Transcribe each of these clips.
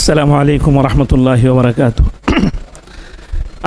السلام عليكم ورحمة الله وبركاته.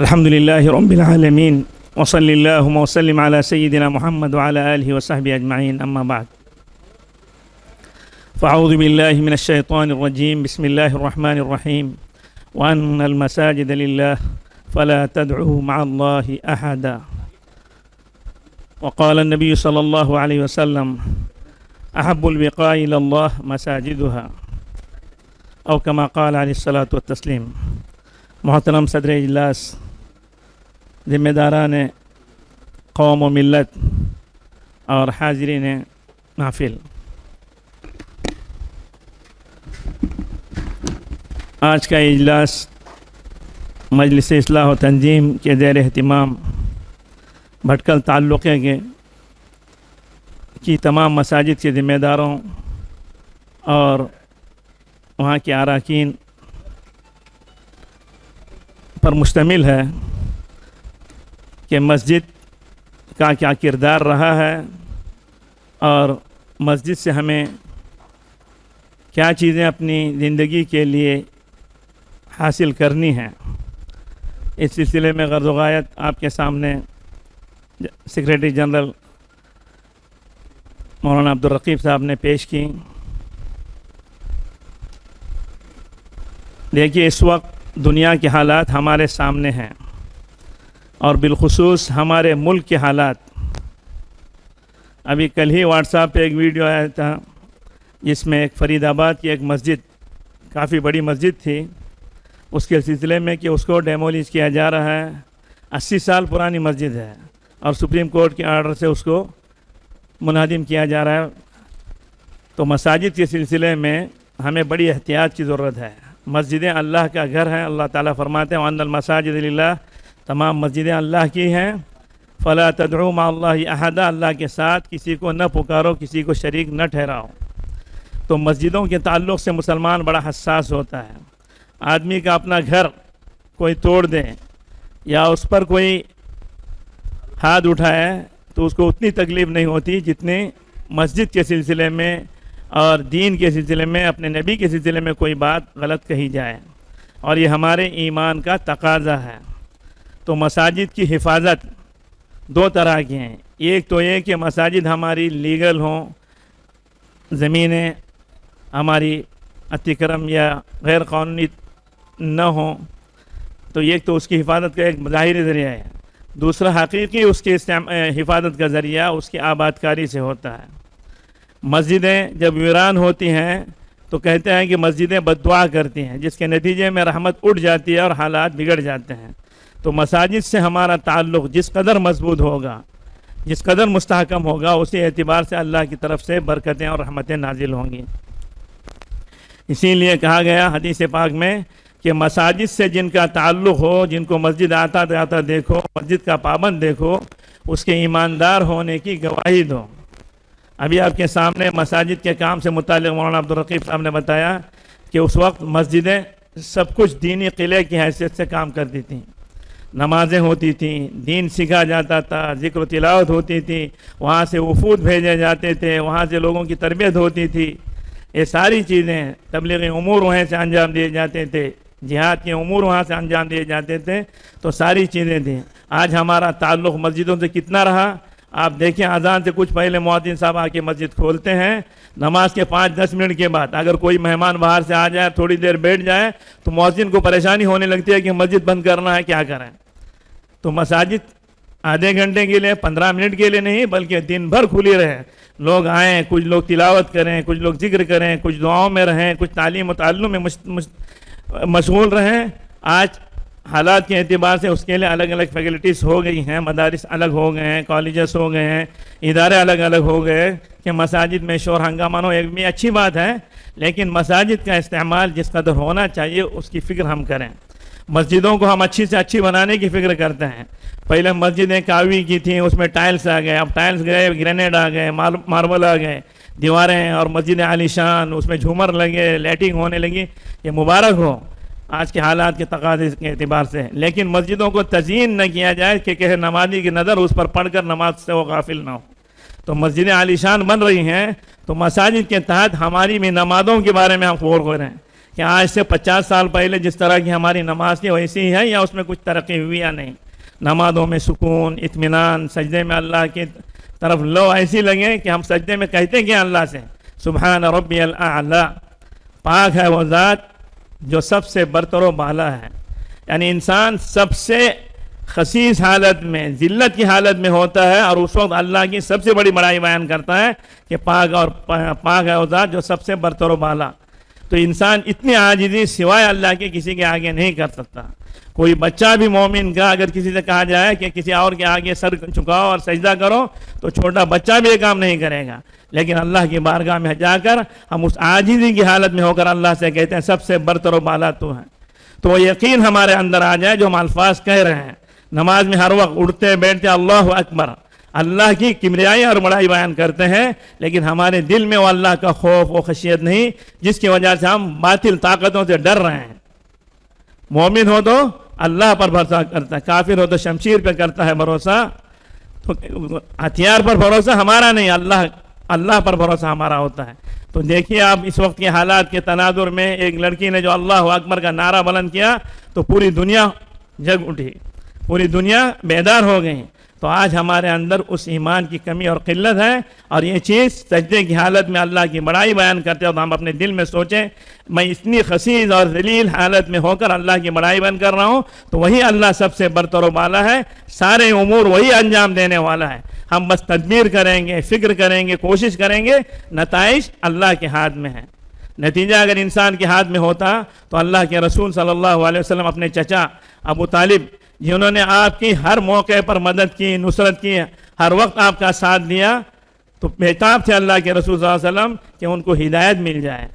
الحمد لله رب العالمين وصل اللهم وسلم على سيدنا محمد وعلى آله وصحبه أجمعين. أما بعد فأعوذ بالله من الشيطان الرجيم. بسم الله الرحمن الرحيم. وأن المساجد لله فلا تدعوا مع الله أحدا. وقال النبي صلى الله عليه وسلم أحب البقاع إلى الله مساجدها او کما قال علیہ الصلاۃ والتسلیم. محترم صدر اجلاس، ذمہ داران قوم و ملت اور حاضرین محفل، آج کا اجلاس مجلس اصلاح و تنظیم کے زیر اہتمام بھٹکل تعلقے کی تمام مساجد کے ذمہ داروں اور وہاں کے اراکین پر مشتمل ہے کہ مسجد کا کیا کردار رہا ہے اور مسجد سے ہمیں کیا چیزیں اپنی زندگی کے لیے حاصل کرنی ہیں. اس سلسلے میں غرض و غایت آپ کے سامنے سیکریٹری جنرل مولانا عبدالرقیب صاحب نے پیش کی. دیکھیے، اس وقت دنیا کے حالات ہمارے سامنے ہیں اور بالخصوص ہمارے ملک کے حالات. ابھی کل ہی واٹس ایپ پہ ایک ویڈیو آیا تھا جس میں ایک فرید آباد کی ایک مسجد، کافی بڑی مسجد تھی، اس کے سلسلے میں کہ اس کو ڈیمولش کیا جا رہا ہے. 80 سال پرانی مسجد ہے اور سپریم کورٹ کے آرڈر سے اس کو منہدم کیا جا رہا ہے. تو مساجد کے سلسلے میں ہمیں بڑی احتیاط کی ضرورت ہے. مسجدیں اللہ کا گھر ہیں. اللہ تعالیٰ فرماتے ہیں وَأَنَّ الْمَسَاجِدَ لِلَّهِ، تمام مسجدیں اللہ کی ہیں. فَلَا تَدْعُوا مَعَ اللَّهِ أَحَدًا، اللہ کے ساتھ کسی کو نہ پکارو، کسی کو شریک نہ ٹھہراؤ. تو مسجدوں کے تعلق سے مسلمان بڑا حساس ہوتا ہے. آدمی کا اپنا گھر کوئی توڑ دے یا اس پر کوئی ہاتھ اٹھائے تو اس کو اتنی تکلیف نہیں ہوتی جتنی مسجد کے سلسلے میں اور دین کے سلسلے میں، اپنے نبی کے سلسلے میں کوئی بات غلط کہی جائے. اور یہ ہمارے ایمان کا تقاضا ہے. تو مساجد کی حفاظت دو طرح کی ہیں. ایک تو یہ کہ مساجد ہماری لیگل ہوں، زمینیں ہماری اتکرم یا غیر قانونی نہ ہوں، تو ایک تو اس کی حفاظت کا ایک ظاہری ذریعہ ہے. دوسرا حقیقی اس کی حفاظت کا ذریعہ اس کی آباد کاری سے ہوتا ہے. مسجدیں جب ویران ہوتی ہیں تو کہتے ہیں کہ مسجدیں بد دعا کرتی ہیں، جس کے نتیجے میں رحمت اٹھ جاتی ہے اور حالات بگڑ جاتے ہیں. تو مساجد سے ہمارا تعلق جس قدر مضبوط ہوگا، جس قدر مستحکم ہوگا، اسی اعتبار سے اللہ کی طرف سے برکتیں اور رحمتیں نازل ہوں گی. اسی لیے کہا گیا حدیث پاک میں کہ مساجد سے جن کا تعلق ہو، جن کو مسجد آتا جاتا دیکھو، مسجد کا پابند دیکھو، اس کے ایماندار ہونے کی گواہی دو. ابھی آپ کے سامنے مساجد کے کام سے متعلق مولانا عبدالرقیب صاحب نے بتایا کہ اس وقت مسجدیں سب کچھ دینی قلعے کی حیثیت سے کام کرتی تھیں. نمازیں ہوتی تھیں، دین سیکھا جاتا تھا، ذکر و تلاوت ہوتی تھی، وہاں سے وفود بھیجے جاتے تھے، وہاں سے لوگوں کی تربیت ہوتی تھی. یہ ساری چیزیں، تبلیغی امور وہیں سے انجام دیے جاتے تھے، جہاد کے امور وہاں سے انجام دیے جاتے تھے. تو ساری چیزیں تھیں. آج ہمارا تعلق مسجدوں سے کتنا رہا؟ آپ دیکھیں، اذان سے کچھ پہلے مؤذن صاحب آ کے مسجد کھولتے ہیں. نماز کے 5-10 منٹ کے بعد اگر کوئی مہمان باہر سے آ جائے، تھوڑی دیر بیٹھ جائے، تو مؤذن کو پریشانی ہونے لگتی ہے کہ مسجد بند کرنا ہے، کیا کریں. تو مساجد آدھے گھنٹے کے لیے، 15 منٹ کے لیے نہیں بلکہ دن بھر کھلی رہے. لوگ آئیں، کچھ لوگ تلاوت کریں، کچھ لوگ ذکر کریں، کچھ دعاؤں میں رہیں، کچھ تعلیم و تعلم میں مشغول رہیں. آج حالات کے اعتبار سے اس کے لیے الگ الگ فیکلٹیز ہو گئی ہیں، مدارس الگ ہو گئے ہیں، کالجز ہو گئے ہیں، ادارے الگ الگ ہو گئے کہ مساجد میں شور ہنگامہ ہو. ایک بھی اچھی بات ہے، لیکن مساجد کا استعمال جس قدر ہونا چاہیے اس کی فکر ہم کریں. مسجدوں کو ہم اچھی سے اچھی بنانے کی فکر کرتے ہیں. پہلے مسجدیں کاوی کی تھیں، اس میں ٹائلز آ گئے، اب ٹائلز گئے، گرینیڈ آ گئے، ماربل آ گئے، دیواریں اور مسجد عالی شان، اس میں جھومر لگے، لائٹنگ ہونے لگی. یہ مبارک ہو آج کے حالات کے تقاضے کے اعتبار سے. لیکن مسجدوں کو تزئین نہ کیا جائے کہ نمازی کی نظر اس پر پڑھ کر نماز سے وہ غافل نہ ہو. تو مسجدیں عالی شان بن رہی ہیں، تو مساجد کے تحت ہماری بھی نمازوں کے بارے میں ہم غور کریں کہ آج سے 50 سال پہلے جس طرح کی ہماری نماز تھی ویسی ہی ہے یا اس میں کچھ ترقی ہوئی یا نہیں؟ نمازوں میں سکون، اطمینان، سجدے میں اللہ کی طرف لو ایسی لگے کہ ہم سجدے میں کہتے کہ اللہ سے سبحان ربی الاعلی، پاک ہے وہ ذات جو سب سے برتر و بالا ہے. یعنی انسان سب سے خسیس حالت میں، ذلت کی حالت میں ہوتا ہے، اور اس وقت اللہ کی سب سے بڑی بڑائی بیان کرتا ہے کہ پاک ہے وہ ذات جو سب سے برتر و بالا. تو انسان اتنی عاجزی سوائے اللہ کے کسی کے آگے نہیں کر سکتا. کوئی بچہ بھی مومن کا اگر کسی سے کہا جائے کہ کسی اور کے آگے سر جھکاؤ اور سجدہ کرو تو چھوٹا بچہ بھی یہ کام نہیں کرے گا. لیکن اللہ کی بارگاہ میں جا کر ہم اس عاجزی کی حالت میں ہو کر اللہ سے کہتے ہیں سب سے برتر و بالا تو ہے. تو وہ یقین ہمارے اندر آ جائے جو ہم الفاظ کہہ رہے ہیں نماز میں، ہر وقت اٹھتے بیٹھتے اللہ اکبر، اللہ کی کبریائی اور بڑائی بیان کرتے ہیں، لیکن ہمارے دل میں وہ اللہ کا خوف و خشیت نہیں، جس کی وجہ سے ہم باطل طاقتوں سے ڈر رہے ہیں. مومن ہو تو اللہ پر بھروسہ کرتا ہے، کافر ہو تو شمشیر پہ کرتا ہے بھروسہ. تو ہتھیار پر بھروسہ ہمارا نہیں، اللہ پر بھروسہ ہمارا ہوتا ہے. تو دیکھیے آپ اس وقت کے حالات کے تناظر میں ایک لڑکی نے جو اللہ اکبر کا نعرہ بلند کیا تو پوری دنیا جگ اٹھی، پوری دنیا بیدار ہو گئی. تو آج ہمارے اندر اس ایمان کی کمی اور قلت ہے، اور یہ چیز سجدے کی حالت میں اللہ کی بڑائی بیان کرتے ہیں. تو ہم اپنے دل میں سوچیں میں اتنی خسیس اور ذلیل حالت میں ہو کر اللہ کی بڑائی بیان کر رہا ہوں تو وہی اللہ سب سے برتر و بالا ہے، سارے امور وہی انجام دینے والا ہے. ہم بس تدبیر کریں گے، فکر کریں گے، کوشش کریں گے، نتائج اللہ کے ہاتھ میں ہے. نتیجہ اگر انسان کے ہاتھ میں ہوتا تو اللہ کے رسول صلی اللہ علیہ وسلم اپنے چچا ابو طالب جنہوں نے آپ کی ہر موقع پر مدد کی، نصرت کی، ہر وقت آپ کا ساتھ دیا، تو بہتاب تھے اللہ کے رسول صلی اللہ علیہ وسلم کہ ان کو ہدایت مل جائے.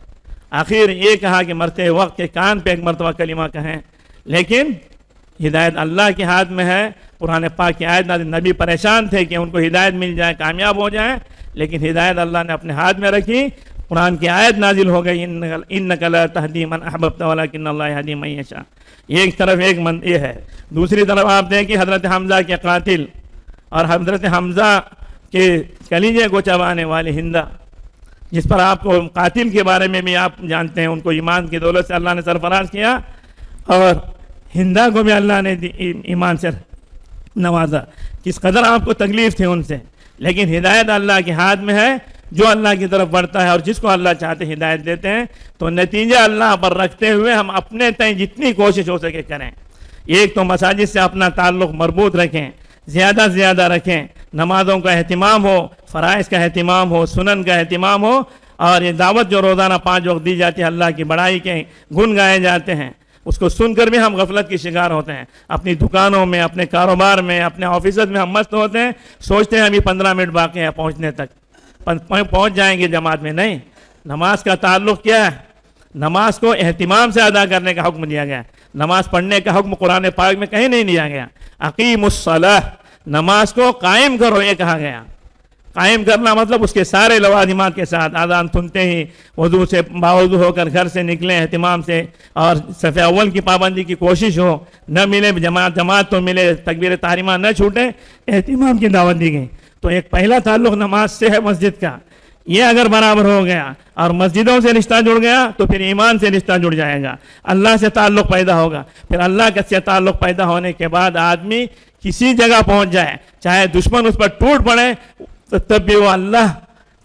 آخر یہ کہا کہ مرتے وقت کے کان پہ ایک مرتبہ کلمہ کہیں، لیکن ہدایت اللہ کے ہاتھ میں ہے. قرآن پاک کی آیت نازل، نبی پریشان تھے کہ ان کو ہدایت مل جائے، کامیاب ہو جائیں، لیکن ہدایت اللہ نے اپنے ہاتھ میں رکھی. قرآن کی آیت نازل ہو گئی انک لا تہدی من احببت ولکن اللہ یہدی من یشاء. ایک طرف یہ ہے، دوسری طرف آپ دیکھیں حضرت حمزہ کے قاتل اور حضرت حمزہ کے کلیجے کو چبانے والے ہندا، جس پر آپ کو قاتل کے بارے میں بھی آپ جانتے ہیں، ان کو ایمان کی دولت سے اللہ نے سرفراز کیا، اور ہندا کو بھی اللہ نے ایمان سے نوازا. کس قدر آپ کو تکلیف تھی ان سے، لیکن ہدایت اللہ کے ہاتھ میں ہے. جو اللہ کی طرف بڑھتا ہے اور جس کو اللہ چاہتے ہدایت دیتے ہیں، تو نتیجہ اللہ پر رکھتے ہوئے ہم اپنے تئیں جتنی کوشش ہو سکے کریں. ایک تو مساجد سے اپنا تعلق مربوط رکھیں، زیادہ سے زیادہ رکھیں، نمازوں کا اہتمام ہو، فرائض کا اہتمام ہو، سنن کا اہتمام ہو، اور یہ دعوت جو روزانہ 5 وقت دی جاتی ہے، اللہ کی بڑائی کے گن گائے جاتے ہیں، اس کو سن کر بھی ہم غفلت کی شکار ہوتے ہیں. اپنی دکانوں میں، اپنے کاروبار میں، اپنے آفیسز میں ہم مست ہوتے ہیں، سوچتے ہیں ابھی 15 منٹ باقی ہے پہنچنے تک، پہنچ جائیں گے جماعت میں. نہیں، نماز کا تعلق کیا ہے؟ نماز کو اہتمام سے ادا کرنے کا حکم دیا گیا ہے. نماز پڑھنے کا حکم قرآن پاک میں کہیں نہیں دیا گیا. اقیم الصلاۃ، نماز کو قائم کرو یہ کہا گیا. قائم کرنا مطلب اس کے سارے لوازمات کے ساتھ، اذان سنتے ہی وضو سے باوضو ہو کر گھر سے نکلیں اہتمام سے، اور صف اول کی پابندی کی کوشش ہو، نہ ملے جماعت تو ملے، تکبیر تحریمہ نہ چھوٹے، اہتمام کی دعوت دی گئی. تو ایک پہلا تعلق نماز سے ہے مسجد کا. یہ اگر برابر ہو گیا اور مسجدوں سے رشتہ جڑ گیا تو پھر ایمان سے رشتہ جڑ جائے گا، اللہ سے تعلق پیدا ہوگا. پھر اللہ کا سے تعلق پیدا ہونے کے بعد آدمی کسی جگہ پہنچ جائے، چاہے دشمن اس پر ٹوٹ پڑے، تب بھی وہ اللہ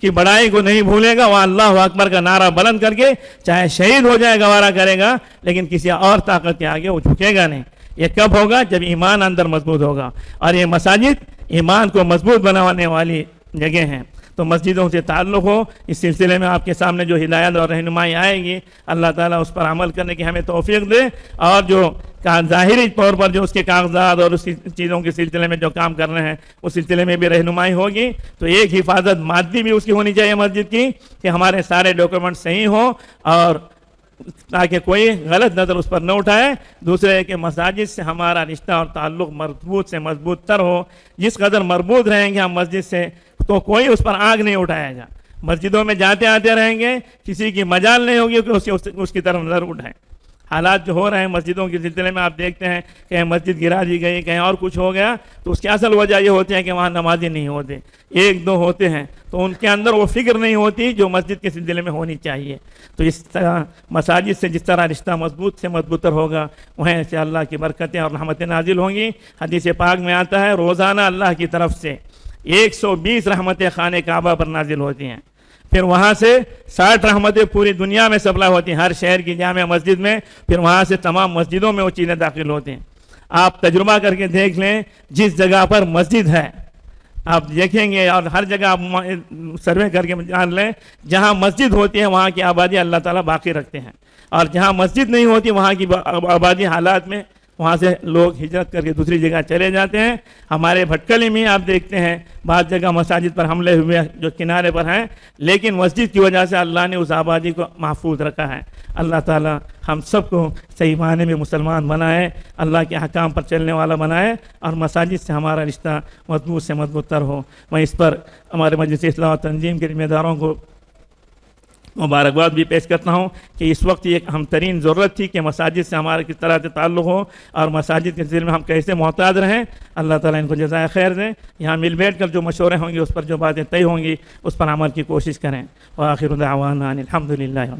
کی بڑائی کو نہیں بھولے گا. وہ اللہ اکبر کا نعرہ بلند کر کے چاہے شہید ہو جائے گوارہ کرے گا، لیکن کسی اور طاقت کے آگے وہ جھکے گا نہیں. یہ کب ہوگا؟ جب ایمان اندر مضبوط ہوگا. اور یہ مساجد ایمان کو مضبوط بنانے والی جگہ ہیں. تو مسجدوں سے تعلق ہو. اس سلسلے میں آپ کے سامنے جو ہدایت اور رہنمائی آئے گی، اللہ تعالیٰ اس پر عمل کرنے کی ہمیں توفیق دے. اور جو ظاہری طور پر جو اس کے کاغذات اور اس کی چیزوں کے سلسلے میں جو کام کر رہے ہیں اس سلسلے میں بھی رہنمائی ہوگی. تو ایک حفاظت مادی بھی اس کی ہونی چاہیے مسجد کی، کہ ہمارے سارے ڈاکیومنٹ صحیح ہوں، اور تاکہ کوئی غلط نظر اس پر نہ اٹھائے. دوسرے ہے کہ مساجد سے ہمارا رشتہ اور تعلق مضبوط سے مضبوط تر ہو. جس قدر مربوط رہیں گے ہم مسجد سے تو کوئی اس پر آگ نہیں اٹھائے گا. مسجدوں میں جاتے آتے رہیں گے، کسی کی مجال نہیں ہوگی کہ اس کی طرف نظر اٹھائیں. حالات جو ہو رہے ہیں مسجدوں کے سلسلے میں، آپ دیکھتے ہیں کہیں مسجد گرا دی گئی، کہیں اور کچھ ہو گیا، تو اس کی اصل وجہ یہ ہوتی ہے کہ وہاں نمازی نہیں ہوتے، ایک دو ہوتے ہیں، تو ان کے اندر وہ فکر نہیں ہوتی جو مسجد کے سلسلے میں ہونی چاہیے۔ تو اس طرح مساجد سے جس طرح رشتہ مضبوط سے مضبوطر ہوگا، وہیں سے اللہ کی برکتیں اور رحمتیں نازل ہوں گی۔ حدیث پاک میں آتا ہے روزانہ اللہ کی طرف سے 120 رحمتیں خانہ کعبہ پر نازل ہوتی ہیں، پھر وہاں سے 60 رحمتیں پوری دنیا میں سپلائی ہوتی ہیں، ہر شہر کی جامع مسجد میں، پھر وہاں سے تمام مسجدوں میں وہ چیزیں داخل ہوتی ہیں۔ آپ تجربہ کر کے دیکھ لیں، جس جگہ پر مسجد ہے آپ دیکھیں گے، اور ہر جگہ آپ سروے کر کے جان لیں، جہاں مسجد ہوتی ہے وہاں کی آبادی اللہ تعالیٰ باقی رکھتے ہیں، اور جہاں مسجد نہیں ہوتی وہاں کی آبادی حالات میں وہاں سے لوگ ہجرت کر کے دوسری جگہ چلے جاتے ہیں۔ ہمارے بھٹکلی میں آپ دیکھتے ہیں بعض جگہ مساجد پر حملے ہوئے جو کنارے پر ہیں، لیکن مسجد کی وجہ سے اللہ نے اس آبادی کو محفوظ رکھا ہے۔ اللہ تعالی ہم سب کو صحیح معنی میں مسلمان بنائے، اللہ کے احکام پر چلنے والا بنائے، اور مساجد سے ہمارا رشتہ مضبوط سے مضبوط تر ہو۔ میں اس پر ہمارے مجلس اصلاح و تنظیم کے ذمہ داروں کو مبارکباد بھی پیش کرتا ہوں کہ اس وقت یہ اہم ترین ضرورت تھی کہ مساجد سے ہمارا کس طرح سے تعلق ہو اور مساجد کے ذریعے میں ہم کیسے محتاط رہیں۔ اللہ تعالیٰ ان کو جزائے خیر دیں۔ یہاں مل بیٹھ کر جو مشورے ہوں گے، اس پر جو باتیں طے ہوں گی، اس پر عمل کی کوشش کریں۔ وآخر دعوانا ان الحمد للہ۔